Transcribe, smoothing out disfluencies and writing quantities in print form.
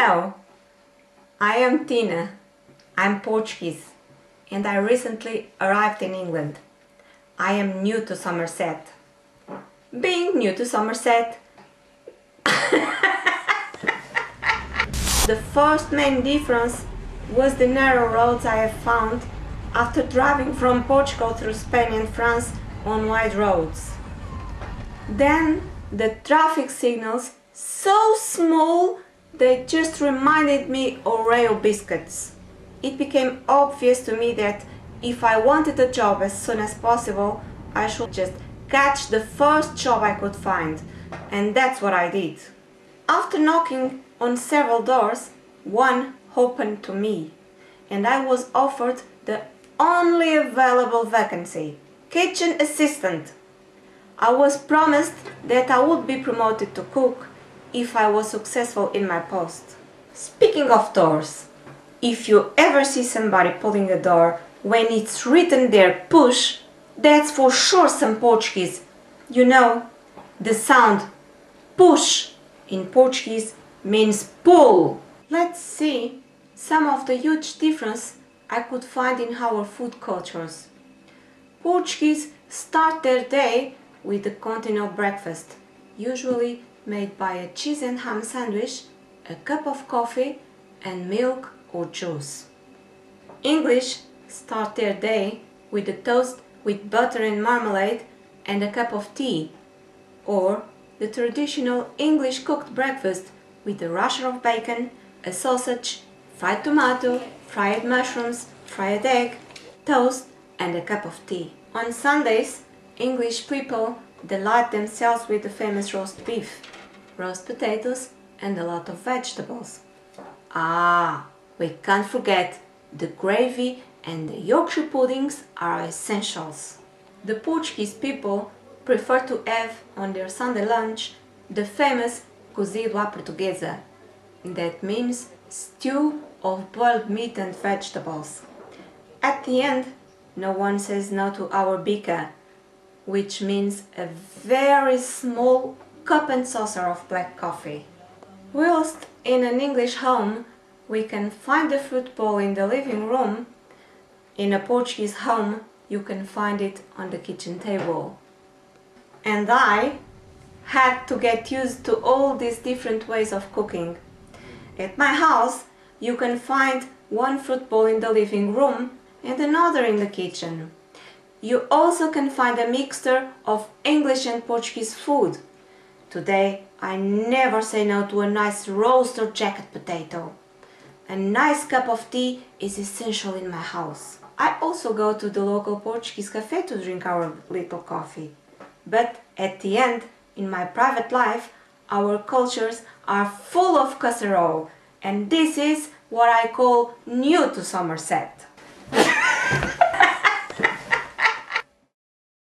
Hello, I am Tina. I'm Portuguese and I recently arrived in England. I am new to Somerset. Being new to Somerset, the first main difference was the narrow roads I have found after driving from Portugal through Spain and France on wide roads. Then the traffic signals, so small, they just reminded me of Oreo biscuits. It became obvious to me that if I wanted a job as soon as possible, I should just catch the first job I could find, and that's what I did. After knocking on several doors, one opened to me, and I was offered the only available vacancy, kitchen assistant. I was promised that I would be promoted to cook if I was successful in my post. Speaking of doors, if you ever see somebody pulling a door when it's written there push, that's for sure some Portuguese. You know, the sound push in Portuguese means pull. Let's see some of the huge difference I could find in our food cultures. Portuguese start their day with a continental breakfast, usually made by a cheese and ham sandwich, a cup of coffee and milk or juice. English start their day with a toast with butter and marmalade and a cup of tea, or the traditional English cooked breakfast with a rasher of bacon, a sausage, fried tomato, fried mushrooms, fried egg, toast and a cup of tea. On Sundays, English people delight themselves with the famous roast beef, roast potatoes and a lot of vegetables. We can't forget the gravy, and the Yorkshire puddings are essentials. The Portuguese people prefer to have on their Sunday lunch the famous cozido à portuguesa. That means stew of boiled meat and vegetables. At the end, no one says no to our bica, which means a very small cup and saucer of black coffee. Whilst in an English home we can find the fruit bowl in the living room, in a Portuguese home you can find it on the kitchen table. And I had to get used to all these different ways of cooking. At my house you can find one fruit bowl in the living room and another in the kitchen. You also can find a mixture of English and Portuguese food. Today I never say no to a nice roast or jacket potato. A nice cup of tea is essential in my house. I also go to the local Portuguese cafe to drink our little coffee. But at the end, in my private life, our cultures are full of casserole, and this is what I call new to Somerset.